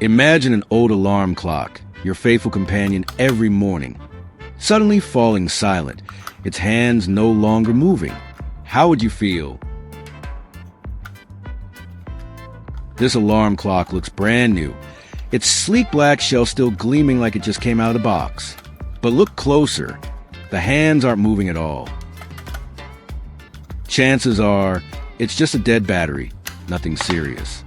Imagine an old alarm clock, your faithful companion every morning, suddenly falling silent, its hands no longer moving. How would you feel? This alarm clock looks brand new, its sleek black shell still gleaming like it just came out of the box. But look closer. The hands aren't moving at all. Chances are, it's just a dead battery, nothing serious.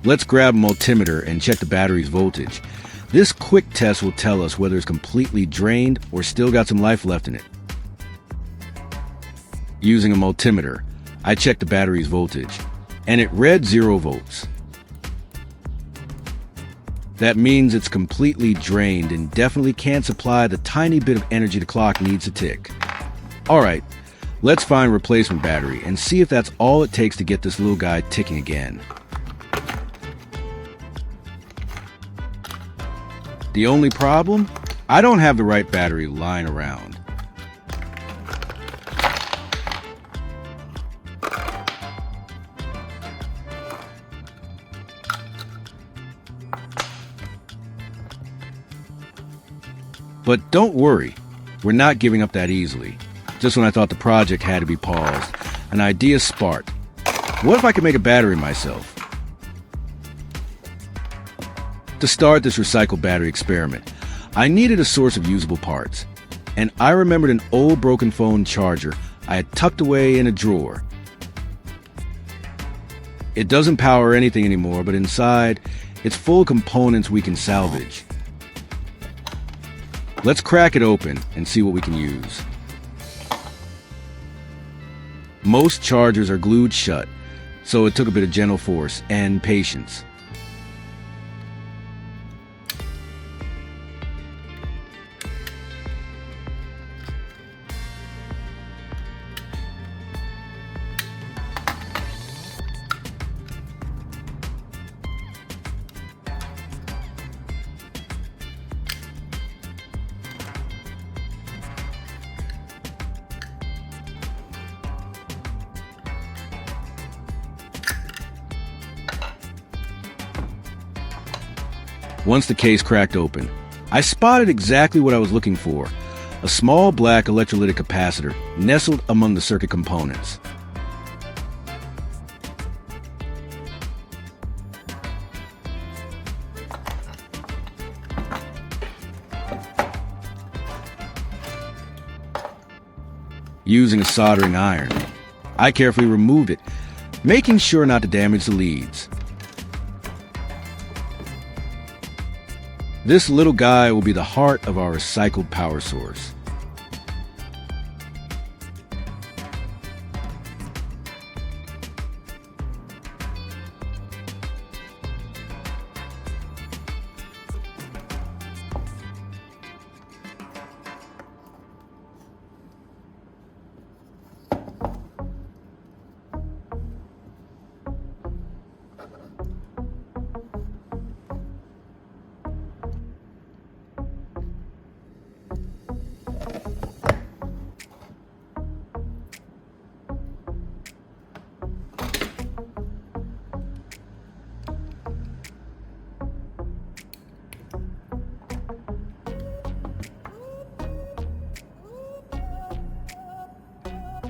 Let's grab a multimeter and check the battery's voltage. This quick test will tell us whether it's completely drained or still got some life left in it. Using a multimeter, I checked the battery's voltage, and it read 0 volts. That means it's completely drained and definitely can't supply the tiny bit of energy the clock needs to tick. Alright, let's find a replacement battery and see if that's all it takes to get this little guy ticking again. The only problem? I don't have the right battery lying around. But don't worry, we're not giving up that easily. Just when I thought the project had to be paused, an idea sparked. What if I could make a battery myself? To start this recycled battery experiment, I needed a source of usable parts, and I remembered an old broken phone charger I had tucked away in a drawer. It doesn't power anything anymore, but inside, it's full of components we can salvage. Let's crack it open and see what we can use. Most chargers are glued shut, so it took a bit of gentle force and patience. Once the case cracked open, I spotted exactly what I was looking for, a small black electrolytic capacitor nestled among the circuit components. Using a soldering iron, I carefully removed it, making sure not to damage the leads. This little guy will be the heart of our recycled power source.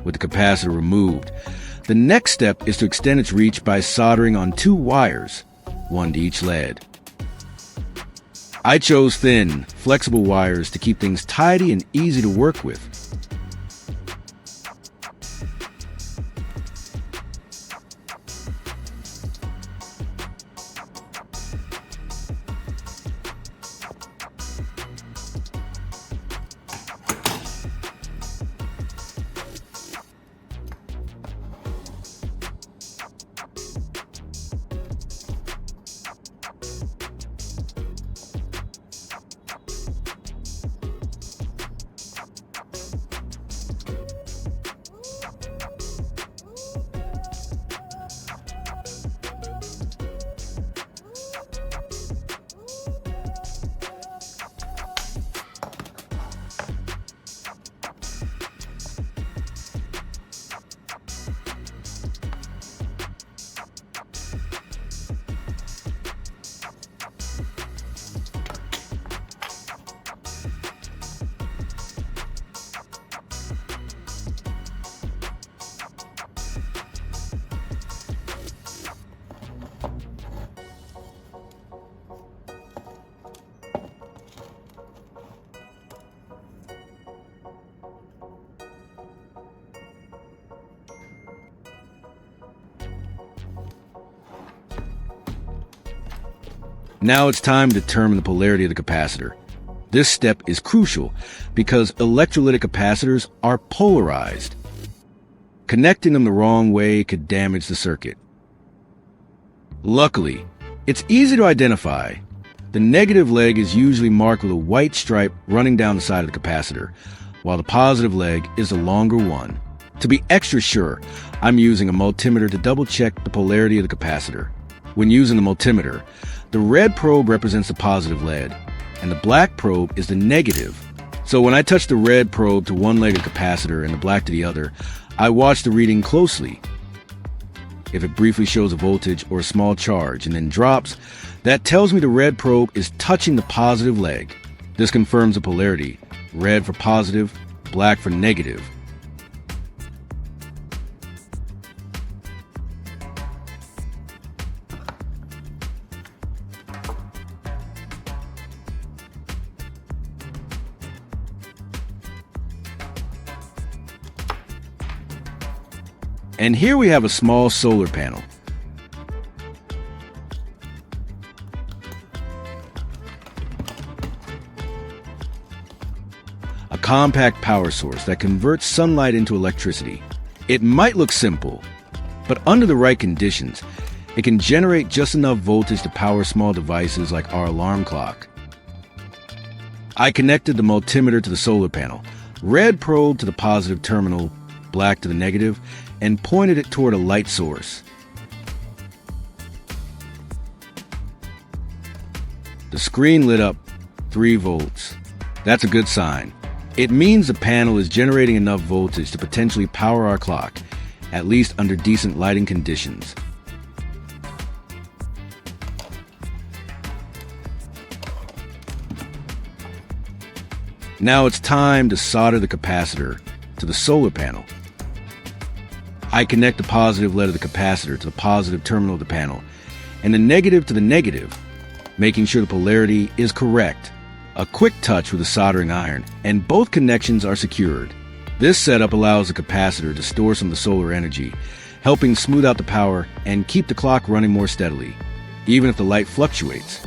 With the capacitor removed, the next step is to extend its reach by soldering on 2 wires, one to each lead. I chose thin, flexible wires to keep things tidy and easy to work with. Now it's time to determine the polarity of the capacitor. This step is crucial because electrolytic capacitors are polarized. Connecting them the wrong way could damage the circuit. Luckily, it's easy to identify. The negative leg is usually marked with a white stripe running down the side of the capacitor, while the positive leg is the longer one. To be extra sure, I'm using a multimeter to double-check the polarity of the capacitor. When using the multimeter, the red probe represents the positive lead, and the black probe is the negative. So when I touch the red probe to one leg of the capacitor and the black to the other, I watch the reading closely. If it briefly shows a voltage or a small charge and then drops, that tells me the red probe is touching the positive leg. This confirms the polarity: red for positive, black for negative. And here we have a small solar panel. A compact power source that converts sunlight into electricity. It might look simple, but under the right conditions, it can generate just enough voltage to power small devices like our alarm clock. I connected the multimeter to the solar panel, red probe to the positive terminal, black to the negative, and pointed it toward a light source. The screen lit up 3 volts. That's a good sign. It means the panel is generating enough voltage to potentially power our clock, at least under decent lighting conditions. Now it's time to solder the capacitor to the solar panel. I connect the positive lead of the capacitor to the positive terminal of the panel, and the negative to the negative, making sure the polarity is correct. A quick touch with a soldering iron, and both connections are secured. This setup allows the capacitor to store some of the solar energy, helping smooth out the power and keep the clock running more steadily, even if the light fluctuates.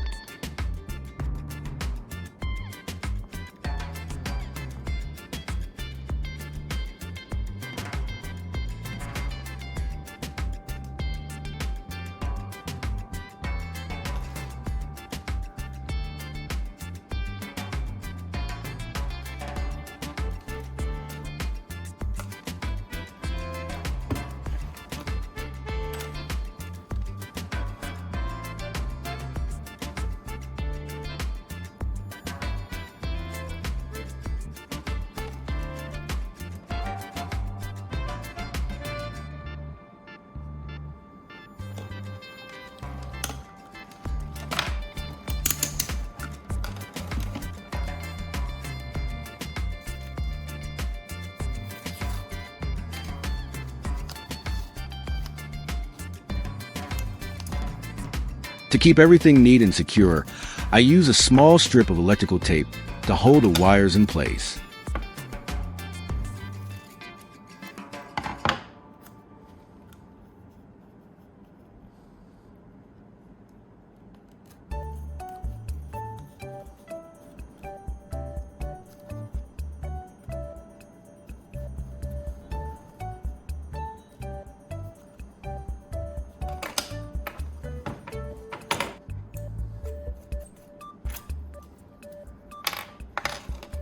To keep everything neat and secure, I use a small strip of electrical tape to hold the wires in place.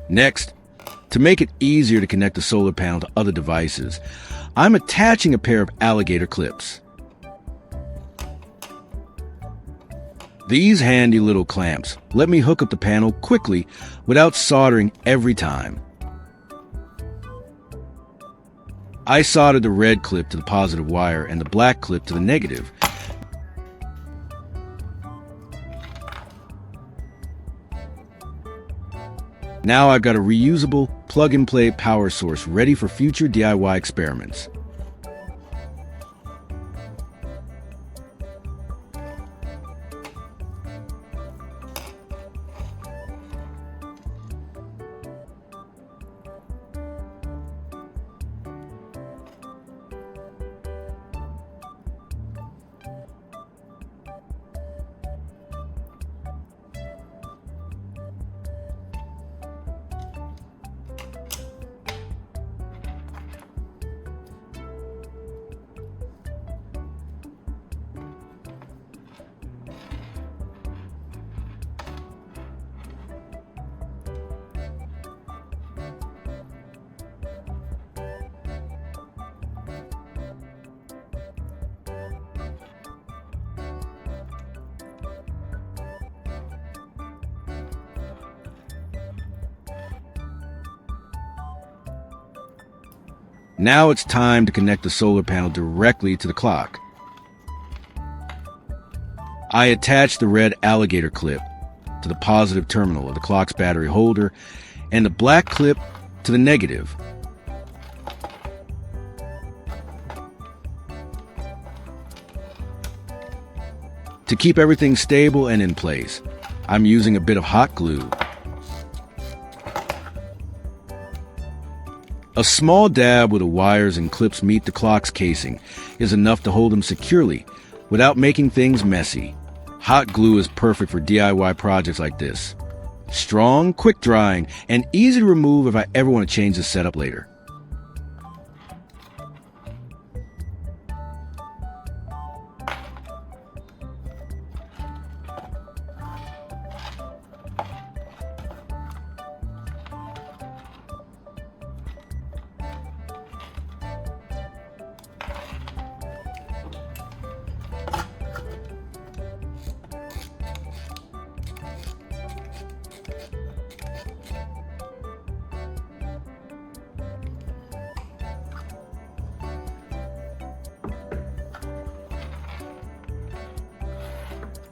Next, to make it easier to connect the solar panel to other devices, I'm attaching a pair of alligator clips. These handy little clamps let me hook up the panel quickly without soldering every time. I soldered the red clip to the positive wire and the black clip to the negative. Now I've got a reusable, plug-and-play power source ready for future DIY experiments. Now it's time to connect the solar panel directly to the clock. I attach the red alligator clip to the positive terminal of the clock's battery holder and the black clip to the negative. To keep everything stable and in place, I'm using a bit of hot glue. A small dab where the wires and clips meet the clock's casing is enough to hold them securely without making things messy. Hot glue is perfect for DIY projects like this. Strong, quick drying, and easy to remove if I ever want to change the setup later.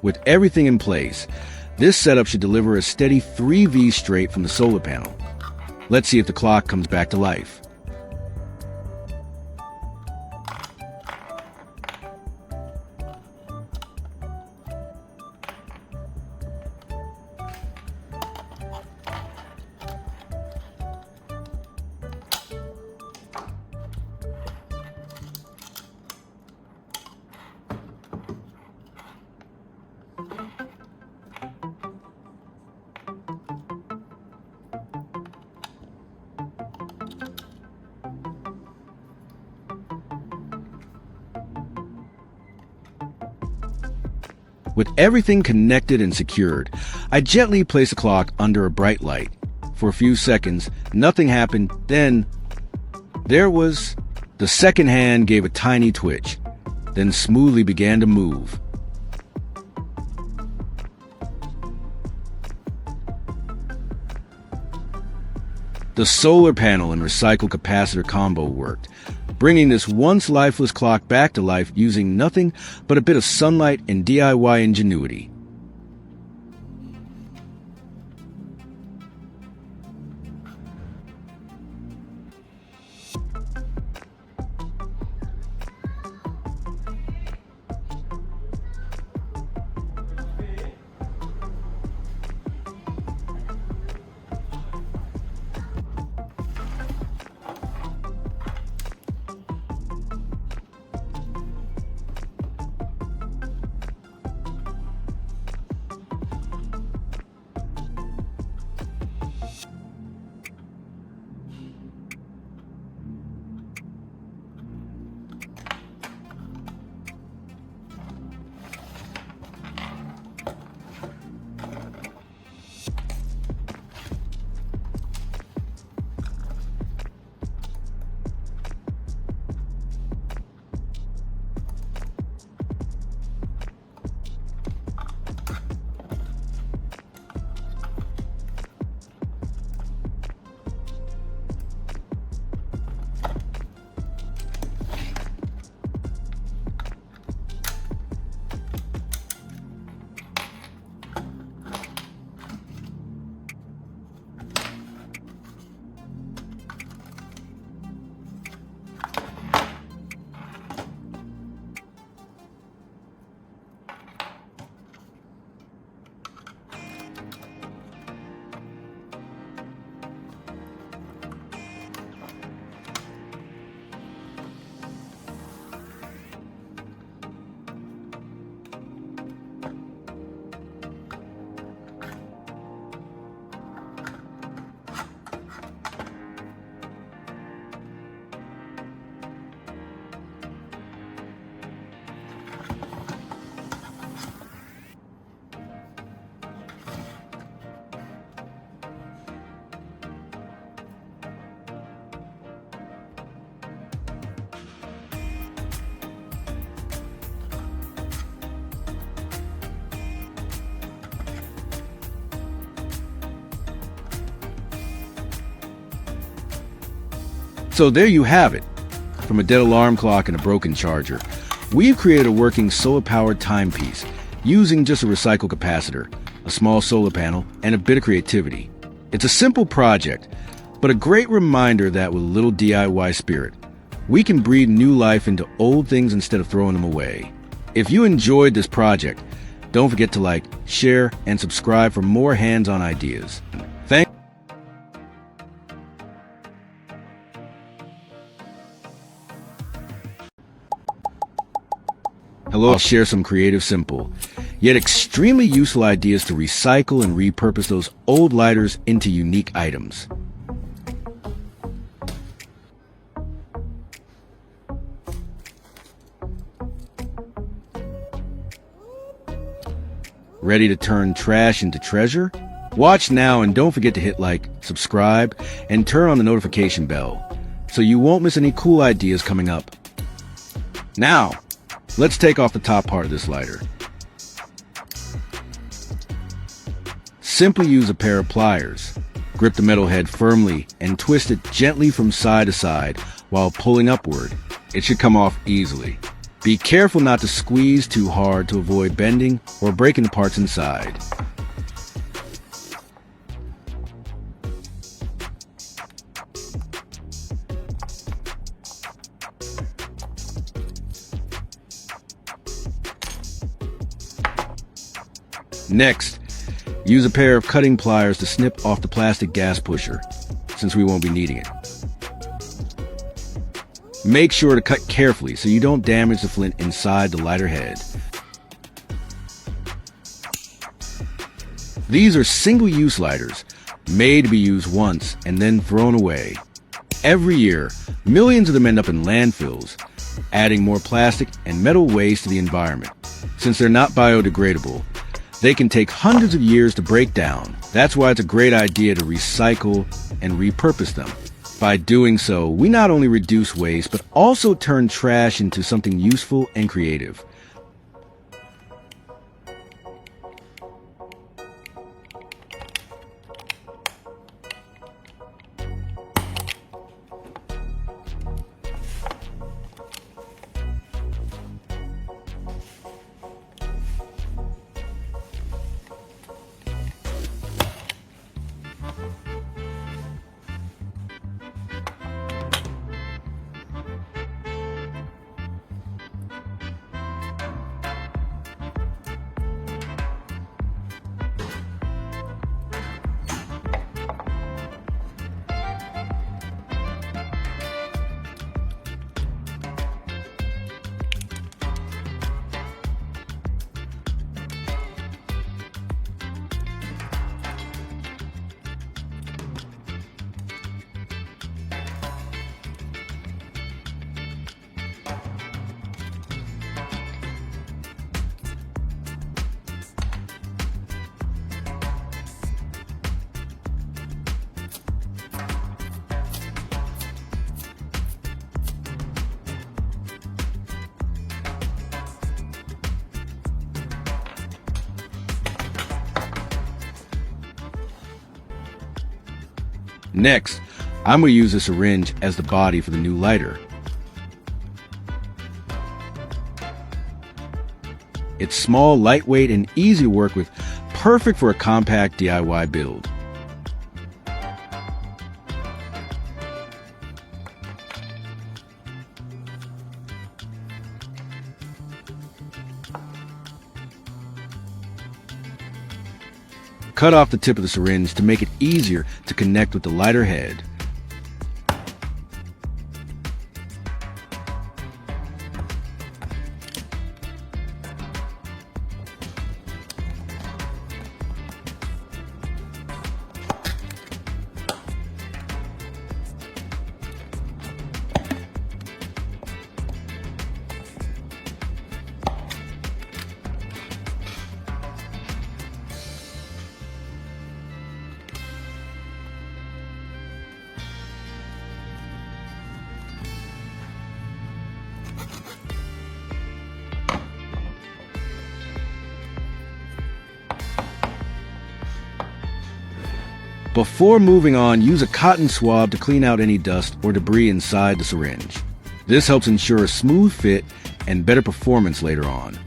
With everything in place, this setup should deliver a steady 3V straight from the solar panel. Let's see if the clock comes back to life. With everything connected and secured, I gently place the clock under a bright light. For a few seconds, nothing happened. Then, there was... The second hand gave a tiny twitch, then smoothly began to move. The solar panel and recycled capacitor combo worked, bringing this once lifeless clock back to life using nothing but a bit of sunlight and DIY ingenuity. So there you have it, From a dead alarm clock and a broken charger, we've created a working solar-powered timepiece using just a recycled capacitor, a small solar panel, and a bit of creativity. It's a simple project, but a great reminder that with a little DIY spirit, we can breathe new life into old things instead of throwing them away. If you enjoyed this project, don't forget to like, share, and subscribe for more hands-on ideas. Hello, I'll share some creative, simple, yet extremely useful ideas to recycle and repurpose those old lighters into unique items. Ready to turn trash into treasure? Watch now and don't forget to hit like, subscribe, and turn on the notification bell so you won't miss any cool ideas coming up. Now, let's take off the top part of this lighter. Simply use a pair of pliers. Grip the metal head firmly and twist it gently from side to side while pulling upward. It should come off easily. Be careful not to squeeze too hard to avoid bending or breaking the parts inside. Next, use a pair of cutting pliers to snip off the plastic gas pusher, since we won't be needing it. Make sure to cut carefully so you don't damage the flint inside the lighter head. These are single-use lighters, made to be used once and then thrown away. Every year, millions of them end up in landfills, adding more plastic and metal waste to the environment. Since they're not biodegradable, they can take hundreds of years to break down. That's why it's a great idea to recycle and repurpose them. By doing so, we not only reduce waste, but also turn trash into something useful and creative. Next, I'm going to use a syringe as the body for the new lighter. It's small, lightweight, and easy to work with, perfect for a compact DIY build. Cut off the tip of the syringe to make it easier to connect with the lighter head. Before moving on, use a cotton swab to clean out any dust or debris inside the syringe. This helps ensure a smooth fit and better performance later on.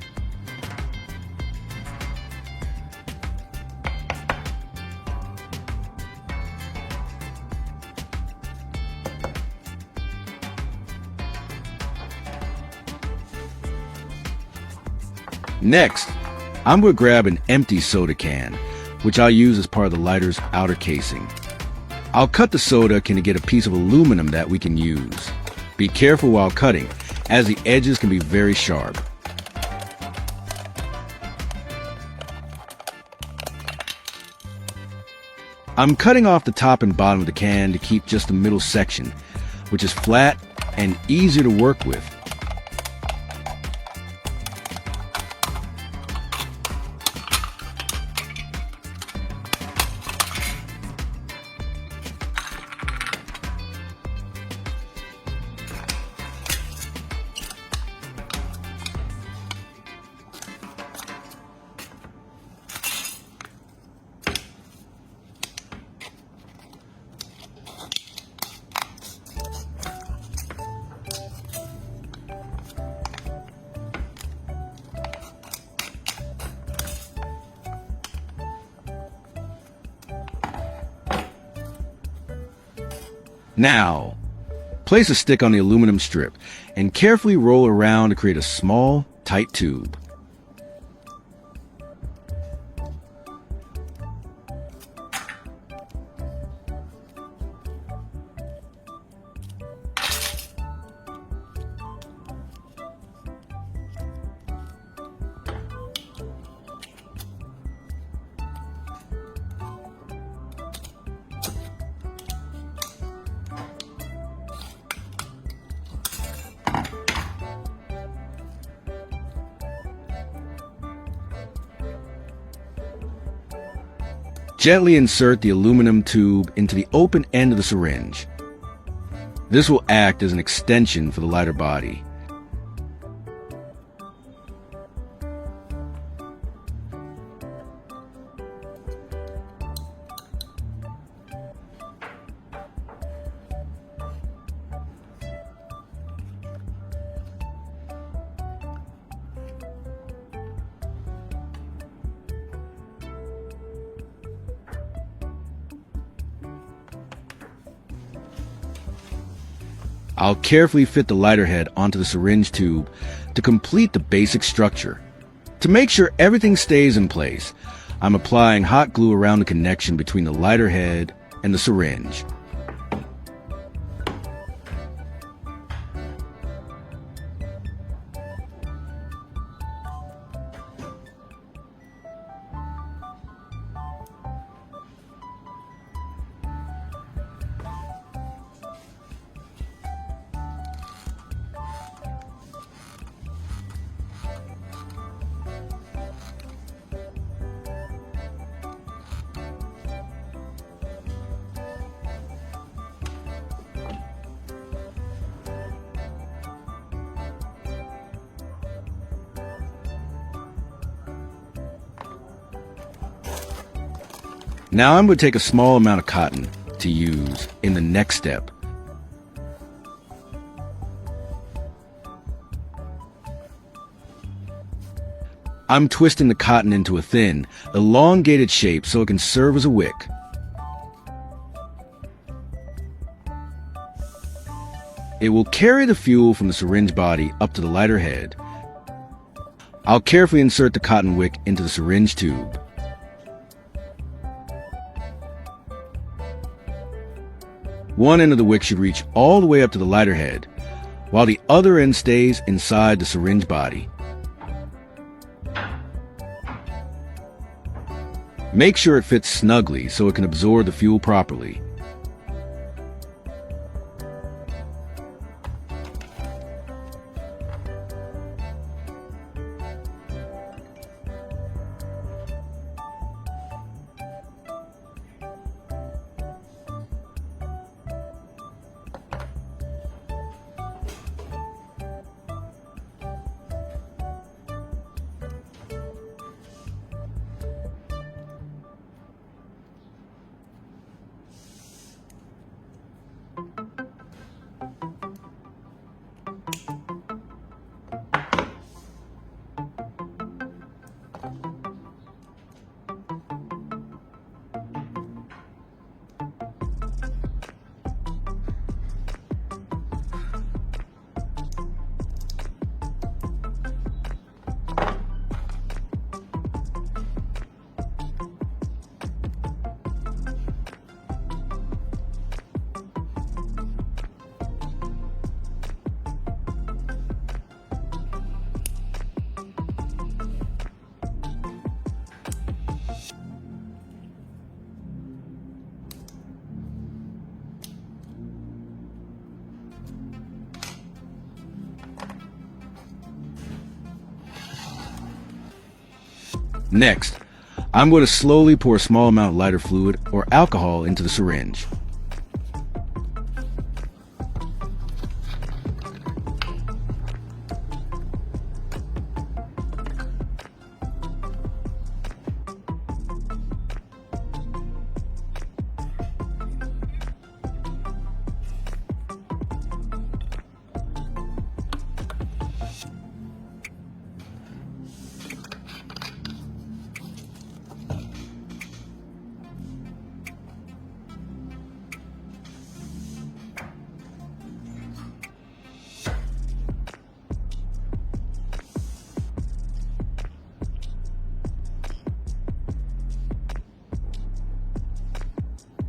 Next, I'm going to grab an empty soda can, which I'll use as part of the lighter's outer casing. I'll cut the soda can to get a piece of aluminum that we can use. Be careful while cutting, as the edges can be very sharp. I'm cutting off the top and bottom of the can to keep just the middle section, which is flat and easier to work with. Now, place a stick on the aluminum strip and carefully roll around to create a small, tight tube. Gently insert the aluminum tube into the open end of the syringe. This will act as an extension for the lighter body. I'll carefully fit the lighter head onto the syringe tube to complete the basic structure. To make sure everything stays in place, I'm applying hot glue around the connection between the lighter head and the syringe. Now I'm going to take a small amount of cotton to use in the next step. I'm twisting the cotton into a thin, elongated shape so it can serve as a wick. It will carry the fuel from the syringe body up to the lighter head. I'll carefully insert the cotton wick into the syringe tube. One end of the wick should reach all the way up to the lighter head, while the other end stays inside the syringe body. Make sure it fits snugly so it can absorb the fuel properly. Next, I'm going to slowly pour a small amount of lighter fluid or alcohol into the syringe.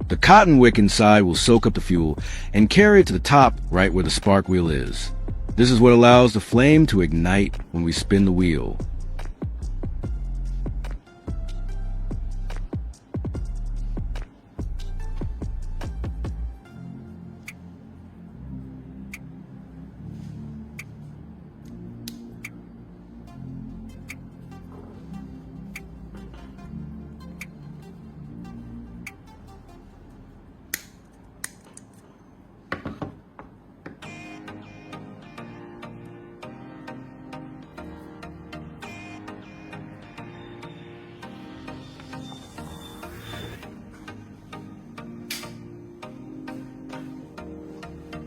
The cotton wick inside will soak up the fuel and carry it to the top right where the spark wheel is. This is what allows the flame to ignite when we spin the wheel.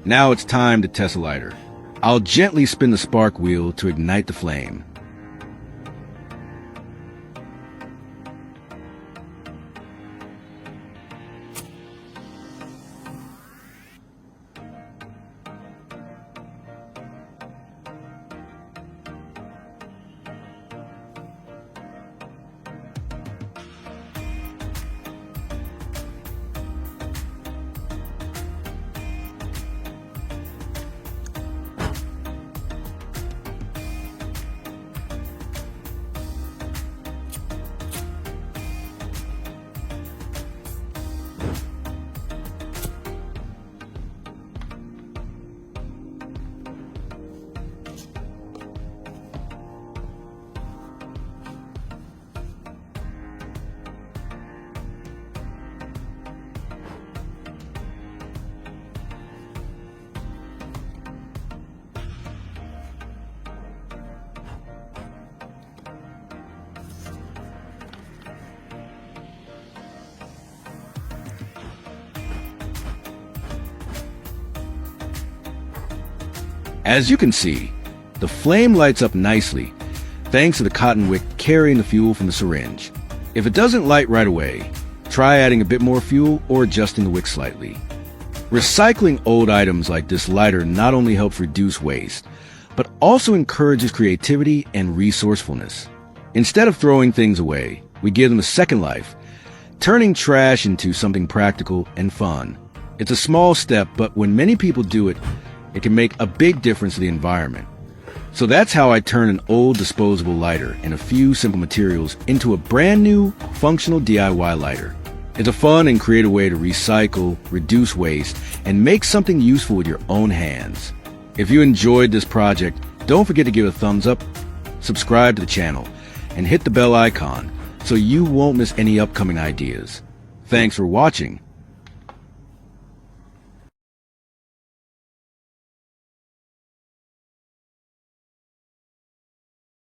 Now it's time to test the lighter. I'll gently spin the spark wheel to ignite the flame. As you can see, the flame lights up nicely thanks to the cotton wick carrying the fuel from the syringe. If it doesn't light right away, try adding a bit more fuel or adjusting the wick slightly. Recycling old items like this lighter not only helps reduce waste, but also encourages creativity and resourcefulness. Instead of throwing things away, we give them a second life, turning trash into something practical and fun. It's a small step, but when many people do it, it can make a big difference to the environment. So that's how I turn an old disposable lighter and a few simple materials into a brand new, functional DIY lighter. It's a fun and creative way to recycle, reduce waste, and make something useful with your own hands. If you enjoyed this project, don't forget to give it a thumbs up, subscribe to the channel, and hit the bell icon so you won't miss any upcoming ideas. Thanks for watching,